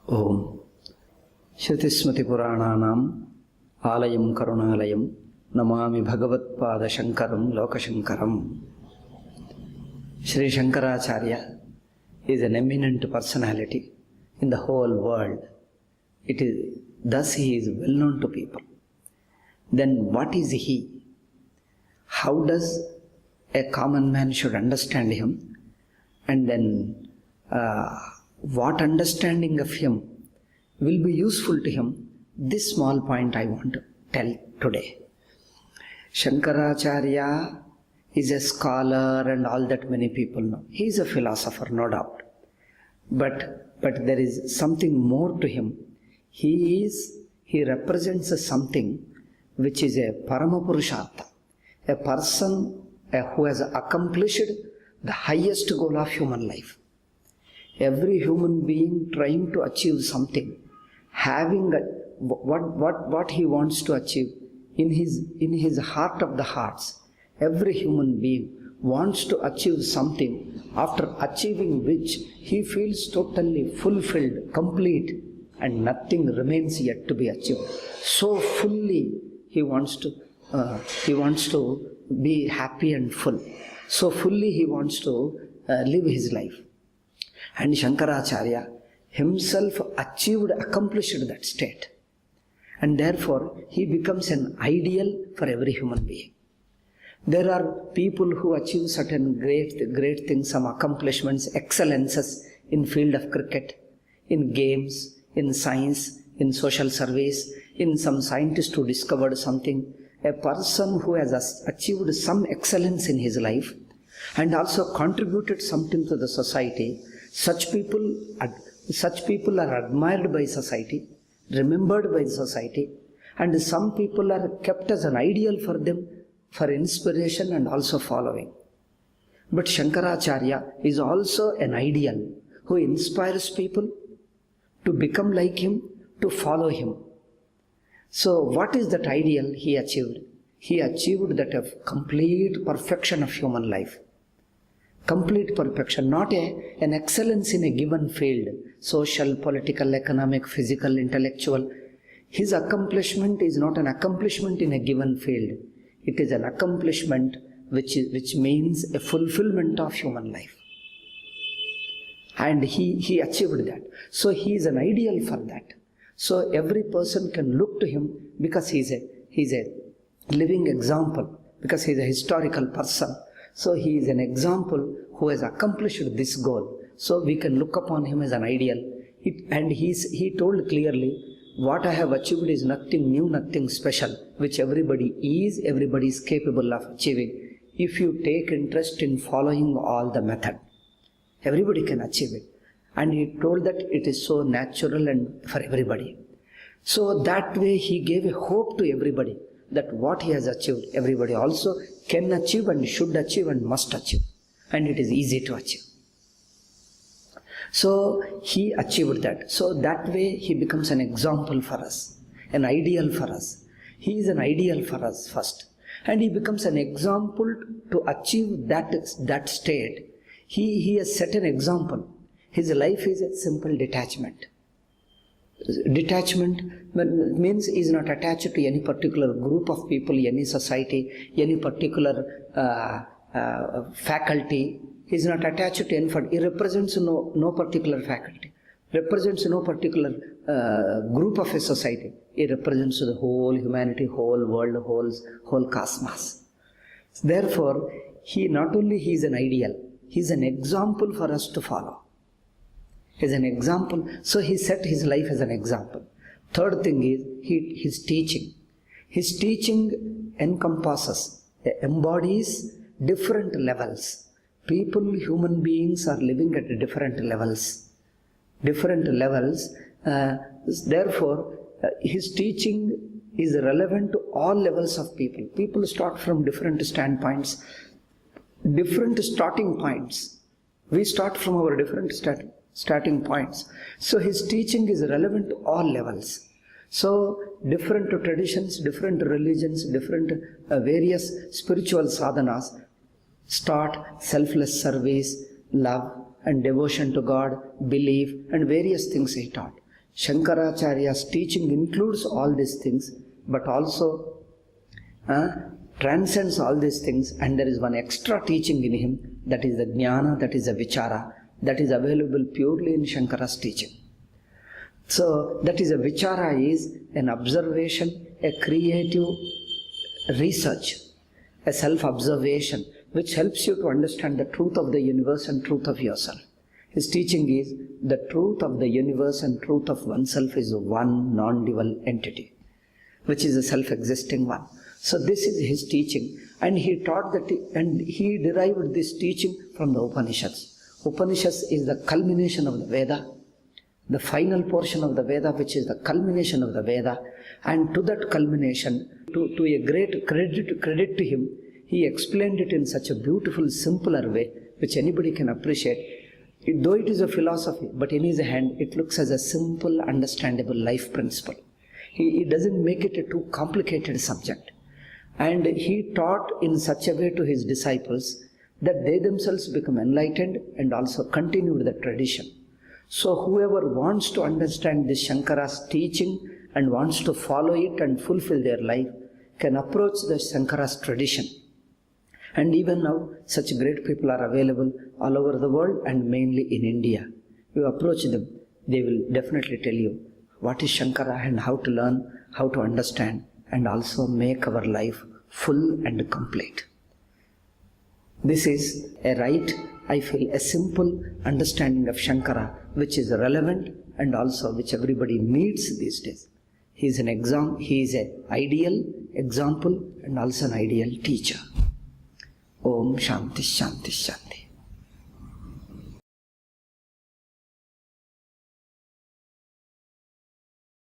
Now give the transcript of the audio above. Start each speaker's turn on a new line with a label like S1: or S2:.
S1: Om Shrutismriti-Purananam Alayam Karunalayam Namami Bhagavat-Pada Shankaram Lokashankaram. Sri Shankaracharya is an eminent personality in the whole world. Thus he is well known to people. Then what is he? How does a common man should understand him? And then what understanding of him will be useful to him? This small point I want to tell today. Shankaracharya is a scholar and all that many people know. He is a philosopher, no doubt. But there is something more to him. He represents something which is a Paramapurushartha, a person who has accomplished the highest goal of human life. Every human being trying to achieve something, having what he wants to achieve in his heart of the hearts. Every human being wants to achieve something, after achieving which he feels totally fulfilled, complete, and nothing remains yet to be achieved. So fully he wants to be happy and full. So fully he wants to live his life. And Shankaracharya himself accomplished that state. And therefore he becomes an ideal for every human being. There are people who achieve certain great things, some accomplishments, excellences in field of cricket, in games, in science, in social service, in some scientist who discovered something. A person who has achieved some excellence in his life and also contributed something to the society, such people are admired by society, remembered by society, and some people are kept as an ideal for them, for inspiration and also following. But Shankaracharya is also an ideal who inspires people to become like him, to follow him. So what is that ideal he achieved? He achieved that of complete perfection of human life. Complete perfection, not an excellence in a given field, social, political, economic, physical, intellectual. His accomplishment is not an accomplishment in a given field. It is an accomplishment which means a fulfillment of human life. And he achieved that. So he is an ideal for that. So every person can look to him because he's a living example, because he's a historical person. So he is an example who has accomplished this goal. So we can look upon him as an ideal. And he told clearly, what I have achieved is nothing new, nothing special, which everybody is capable of achieving. If you take interest in following all the method, everybody can achieve it. And he told that it is so natural and for everybody. So that way he gave a hope to everybody that what he has achieved, everybody also can achieve and should achieve and must achieve. And it is easy to achieve. So he achieved that. So that way he becomes an example for us, an ideal for us. He is an ideal for us first. And he becomes an example to achieve that state. He has set an example. His life is a simple detachment. Detachment means he is not attached to any particular group of people, any society, any particular faculty. He is not attached to any. He represents no particular faculty. Represents no particular group of a society. He represents the whole humanity, whole world, whole cosmos. Therefore, he is an ideal. He is an example for us to follow. He is an example. So he set his life as an example. Third thing is his teaching. His teaching embodies different levels. People, human beings are living at different levels. Therefore, his teaching is relevant to all levels of people. People start from different standpoints, different starting points. We start from our different starting points. So his teaching is relevant to all levels. So different traditions, different religions, different various spiritual sadhanas start selfless service, love and devotion to God, belief and various things he taught. Shankaracharya's teaching includes all these things, but also transcends all these things, and there is one extra teaching in him, that is the jnana, that is the vichara, that is available purely in Shankara's teaching. So that is a vichara, is an observation, a creative research, a self-observation, which helps you to understand the truth of the universe and truth of yourself. His teaching is the truth of the universe and truth of oneself is one non-dual entity, which is a self-existing one. So this is his teaching, and he taught that, and he derived this teaching from the Upanishads. Upanishads is the culmination of the Veda, the final portion of the Veda, which is the culmination of the Veda, and to that culmination, to a great credit to him, he explained it in such a beautiful, simpler way, which anybody can appreciate. Though it is a philosophy, but in his hand, it looks as a simple, understandable life principle. He doesn't make it a too complicated subject. And he taught in such a way to his disciples that they themselves become enlightened and also continued the tradition. So whoever wants to understand this Shankara's teaching and wants to follow it and fulfill their life can approach the Shankara's tradition. And even now, such great people are available all over the world and mainly in India. You approach them, they will definitely tell you what is Shankara and how to learn, how to understand, and also make our life full and complete. This is a right, I feel, a simple understanding of Shankara, which is relevant and also which everybody needs these days. He is an ideal example and also an ideal teacher. Om Shanti Shanti Shanti.